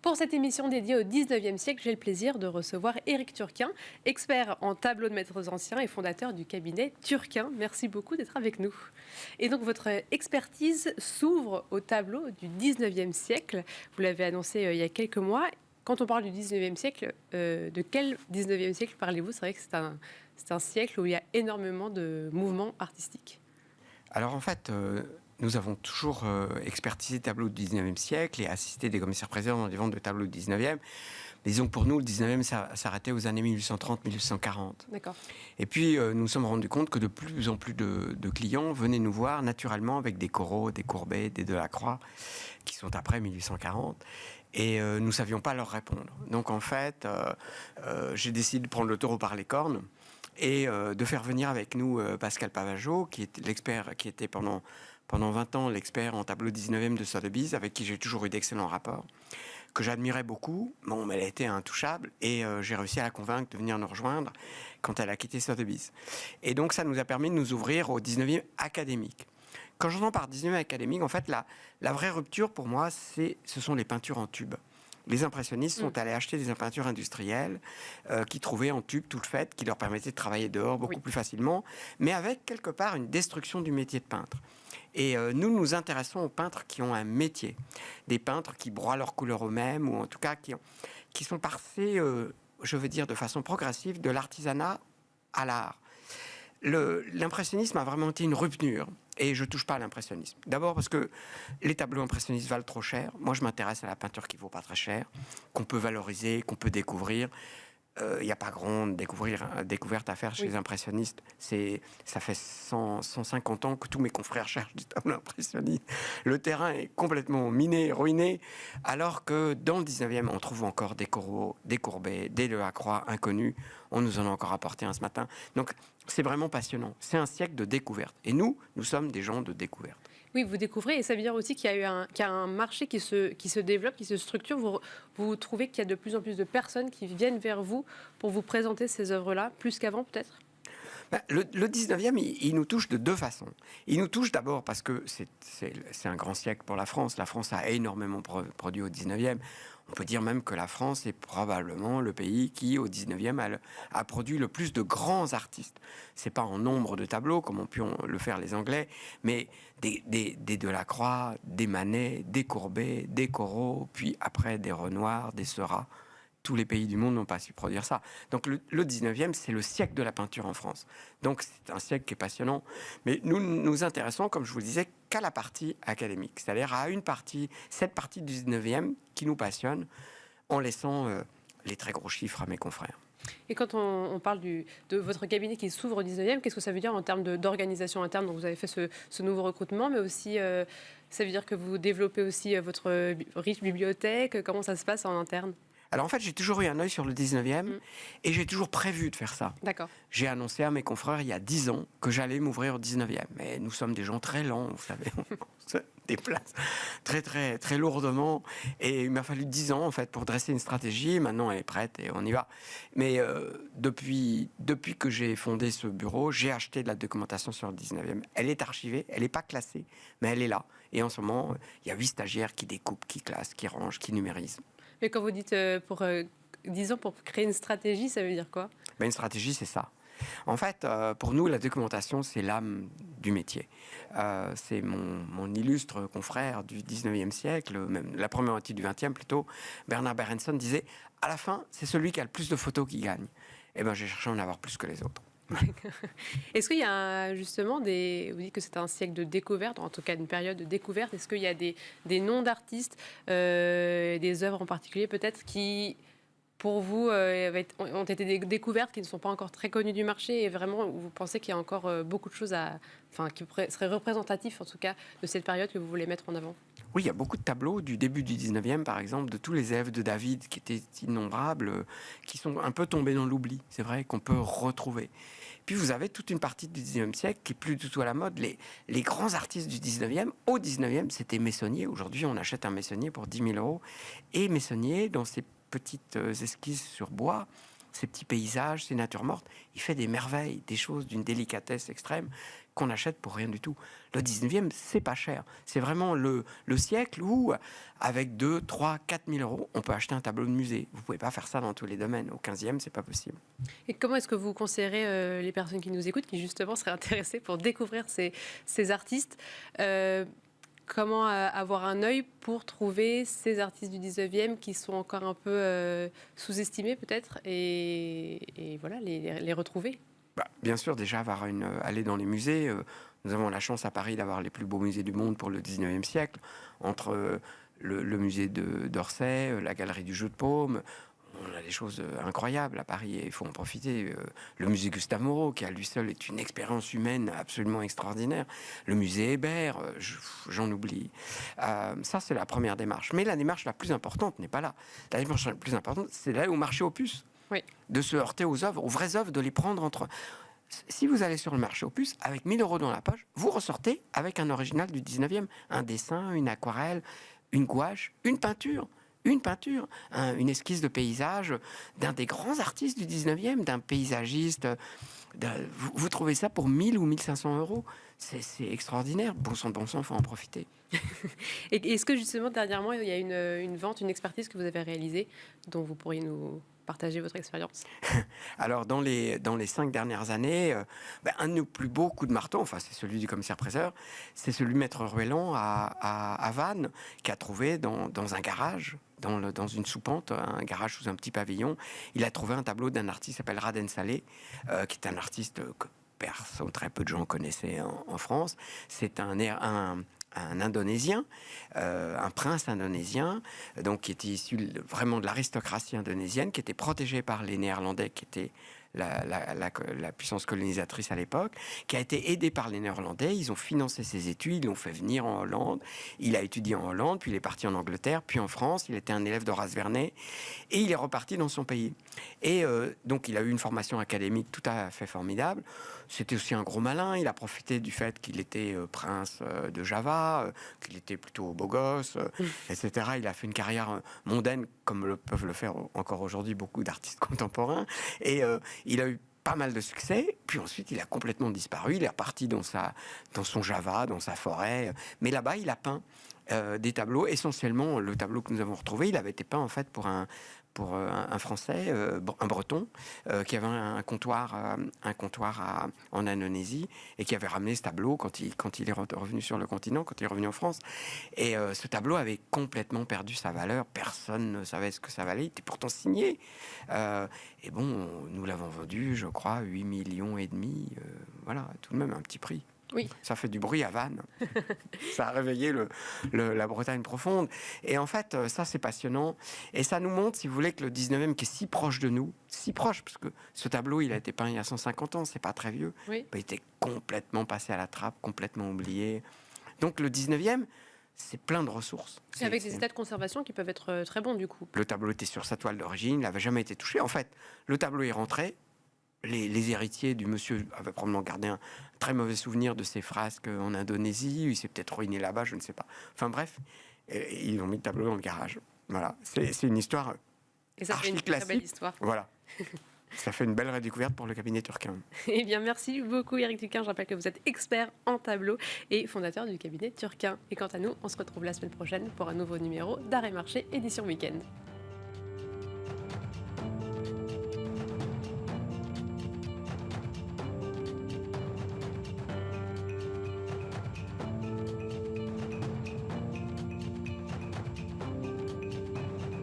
Pour cette émission dédiée au 19e siècle, j'ai le plaisir de recevoir Éric Turquin, expert en tableaux de maîtres anciens et fondateur du cabinet Turquin. Merci beaucoup d'être avec nous. Et donc votre expertise s'ouvre au tableau du 19e siècle. Vous l'avez annoncé il y a quelques mois. Quand on parle du 19e siècle, de quel 19e siècle parlez-vous? C'est vrai que c'est un siècle où il y a énormément de mouvements artistiques. Alors en fait, nous avons toujours expertisé les tableaux du 19e siècle et assisté des commissaires-priseurs dans des ventes de tableaux du 19e. Mais disons que pour nous, le 19e s'arrêtait aux années 1830-1840. D'accord. Et puis, nous nous sommes rendus compte que de plus en plus de clients venaient nous voir naturellement avec des Corot, des Courbet, des Delacroix, qui sont après 1840. Et nous ne savions pas leur répondre. Donc en fait, j'ai décidé de prendre le taureau par les cornes et de faire venir avec nous Pascal Pavageau, qui est l'expert, qui était pendant 20 ans l'expert en tableau 19e de Sotheby's, avec qui j'ai toujours eu d'excellents rapports, que j'admirais beaucoup. Bon, mais elle a été intouchable et j'ai réussi à la convaincre de venir nous rejoindre quand elle a quitté Sotheby's. Et donc ça nous a permis de nous ouvrir au 19e académique. Quand j'entends par 19e académique, en fait, la vraie rupture pour moi, ce sont les peintures en tube. Les impressionnistes sont allés acheter des peintures industrielles qui trouvaient en tube toutes faites, qui leur permettaient de travailler dehors beaucoup plus facilement, mais avec quelque part une destruction du métier de peintre. Et nous nous intéressons aux peintres qui ont un métier, des peintres qui broient leurs couleurs eux-mêmes, ou en tout cas qui sont passés, je veux dire, de façon progressive, de l'artisanat à l'art. L'impressionnisme a vraiment été une rupture. Et je ne touche pas à l'impressionnisme. D'abord parce que les tableaux impressionnistes valent trop cher. Moi, je m'intéresse à la peinture qui ne vaut pas très cher, qu'on peut valoriser, qu'on peut découvrir. Il n'y a pas grande découverte à faire chez les impressionnistes. Ça fait 150 ans que tous mes confrères cherchent du tableau impressionniste. Le terrain est complètement miné, ruiné, alors que dans le 19e, on trouve encore des Corot, des Courbet, des Delacroix inconnus. On nous en a encore apporté un ce matin. Donc, c'est vraiment passionnant. C'est un siècle de découverte. Et nous sommes des gens de découverte. Oui, vous découvrez, et ça veut dire aussi qu'il y a un marché qui se développe, qui se structure. Vous trouvez qu'il y a de plus en plus de personnes qui viennent vers vous pour vous présenter ces œuvres-là, plus qu'avant peut-être? Le 19e, il nous touche de deux façons. Il nous touche d'abord parce que c'est un grand siècle pour la France. La France a énormément produit au 19e. On peut dire même que la France est probablement le pays qui, au 19e, a produit le plus de grands artistes. C'est pas en nombre de tableaux, comme ont pu le faire les Anglais, mais des Delacroix, des Manet, des Courbet, des Corot, puis après des Renoir, des Seurat. Tous les pays du monde n'ont pas su produire ça. Donc le 19e, c'est le siècle de la peinture en France. Donc c'est un siècle qui est passionnant. Mais nous nous intéressons, comme je vous le disais, qu'à la partie académique. C'est-à-dire à cette partie du 19e qui nous passionne, en laissant les très gros chiffres à mes confrères. Et quand on parle de votre cabinet qui s'ouvre au 19e, qu'est-ce que ça veut dire en termes d'organisation interne? Donc vous avez fait ce nouveau recrutement, mais aussi ça veut dire que vous développez aussi votre riche bibliothèque. Comment ça se passe en interne? Alors en fait, j'ai toujours eu un œil sur le 19e et j'ai toujours prévu de faire ça. D'accord. J'ai annoncé à mes confrères il y a 10 ans que j'allais m'ouvrir au 19e. Mais nous sommes des gens très lents, vous savez, on se déplace très très très lourdement. Et il m'a fallu 10 ans en fait pour dresser une stratégie. Maintenant, elle est prête et on y va. Mais depuis que j'ai fondé ce bureau, j'ai acheté de la documentation sur le 19e. Elle est archivée, elle n'est pas classée, mais elle est là. Et en ce moment, il y a 8 stagiaires qui découpent, qui classent, qui rangent, qui numérisent. Mais quand vous dites disons pour créer une stratégie, ça veut dire quoi? Une stratégie, c'est ça. En fait, pour nous, la documentation, c'est l'âme du métier. C'est mon illustre confrère du 19e siècle, même la première moitié du 20e plutôt, Bernard Berenson disait « À la fin, c'est celui qui a le plus de photos qui gagne. » Eh bien, j'ai cherché à en avoir plus que les autres. Est-ce qu'il y a justement vous dites que c'est un siècle de découverte, en tout cas une période de découverte, est-ce qu'il y a des noms d'artistes, des œuvres en particulier peut-être qui, pour vous, ont été des découvertes qui ne sont pas encore très connues du marché et vraiment vous pensez qu'il y a encore beaucoup de choses qui seraient représentatifs en tout cas de cette période que vous voulez mettre en avant? Oui, il y a beaucoup de tableaux du début du 19e, par exemple, de tous les élèves de David qui étaient innombrables, qui sont un peu tombés dans l'oubli, c'est vrai, qu'on peut retrouver. Puis vous avez toute une partie du 19e siècle qui est plus du tout à la mode. Les grands artistes du 19e, au 19e, c'était Meissonnier. Aujourd'hui, on achète un Meissonnier pour 10 000 €. Et Meissonnier, dans ses petites esquisses sur bois, ces petits paysages, ces natures mortes, il fait des merveilles, des choses d'une délicatesse extrême qu'on achète pour rien du tout. Le 19e, c'est pas cher. C'est vraiment le siècle où, avec 2, 3, 4 000 euros, on peut acheter un tableau de musée. Vous pouvez pas faire ça dans tous les domaines. Au 15e, c'est pas possible. Et comment est-ce que vous conseillerez les personnes qui nous écoutent, qui justement seraient intéressées pour découvrir ces artistes comment avoir un œil pour trouver ces artistes du 19e qui sont encore un peu sous-estimés peut-être et voilà, les retrouver? Bien sûr, déjà, aller dans les musées. Nous avons la chance à Paris d'avoir les plus beaux musées du monde pour le 19e siècle, entre le musée d'Orsay, la galerie du jeu de paume. On a des choses incroyables à Paris et il faut en profiter. Le musée Gustave Moreau, qui à lui seul est une expérience humaine absolument extraordinaire. Le musée Hébert, j'en oublie. Ça, c'est la première démarche. Mais la démarche la plus importante n'est pas là. La démarche la plus importante, c'est d'aller au marché aux puces. Oui. De se heurter aux œuvres, aux vraies œuvres, de les prendre entre... Si vous allez sur le marché aux puces, avec 1 000 euros dans la poche, vous ressortez avec un original du 19e. Un dessin, une aquarelle, une gouache, une peinture, une esquisse de paysage d'un des grands artistes du 19e, d'un paysagiste. Vous trouvez ça pour 1 000 ou 1 500 euros. C'est extraordinaire. Bon sang, il faut en profiter. Et est-ce que justement, dernièrement, il y a une vente, une expertise que vous avez réalisée dont vous pourriez nous partager votre expérience? Alors, dans les 5 dernières années, un de nos plus beaux coups de marteau, enfin, c'est celui du commissaire-priseur, c'est celui de Maître Ruellan à Vannes, qui a trouvé dans un garage, dans une soupente, un garage sous un petit pavillon, il a trouvé un tableau d'un artiste qui s'appelle Raden Saleh, qui est un artiste que très peu de gens connaissaient en France. C'est un Indonésien, un prince indonésien, donc qui était issu vraiment de l'aristocratie indonésienne, qui était protégé par les Néerlandais, qui étaient la puissance colonisatrice à l'époque, qui a été aidé par les Néerlandais. Ils ont financé ses études, ils l'ont fait venir en Hollande. Il a étudié en Hollande, puis il est parti en Angleterre, puis en France. Il était un élève d'Horace Vernet et il est reparti dans son pays. Et donc, il a eu une formation académique tout à fait formidable. C'était aussi un gros malin. Il a profité du fait qu'il était prince de Java, qu'il était plutôt beau gosse, etc. Il a fait une carrière mondaine, comme peuvent le faire encore aujourd'hui beaucoup d'artistes contemporains. Et il a eu pas mal de succès, puis ensuite il a complètement disparu. Il est reparti dans son Java, dans sa forêt. Mais là-bas, il a peint des tableaux. Essentiellement, le tableau que nous avons retrouvé, il avait été peint en fait pour un Français, un Breton, qui avait un comptoir en Indonésie et qui avait ramené ce tableau quand il est revenu sur le continent, quand il est revenu en France. Et ce tableau avait complètement perdu sa valeur. Personne ne savait ce que ça valait. Il était pourtant signé. Et bon, nous l'avons vendu, je crois, 8,5 millions. Voilà, tout de même un petit prix. Oui. Ça fait du bruit à Vannes. Ça a réveillé la Bretagne profonde. Et en fait, ça, c'est passionnant. Et ça nous montre, si vous voulez, que le 19e, qui est si proche de nous, si proche, parce que ce tableau, il a été peint il y a 150 ans, c'est pas très vieux. Oui. Il était complètement passé à la trappe, complètement oublié. Donc le 19e, c'est plein de ressources. Avec des états de conservation qui peuvent être très bons, du coup. Le tableau était sur sa toile d'origine, il n'avait jamais été touché. En fait, le tableau est rentré. Les héritiers du monsieur avaient probablement gardé un très mauvais souvenir de ces frasques en Indonésie. Il s'est peut-être ruiné là-bas, je ne sais pas. Enfin bref, ils ont mis le tableau dans le garage. Voilà, c'est une histoire et ça fait une classique. très belle histoire. Voilà, ça fait une belle redécouverte pour le cabinet Turquin. Eh bien, merci beaucoup Éric Turquin. Je rappelle que vous êtes expert en tableau et fondateur du cabinet Turquin. Et quant à nous, on se retrouve la semaine prochaine pour un nouveau numéro d'Art et Marché, édition week-end.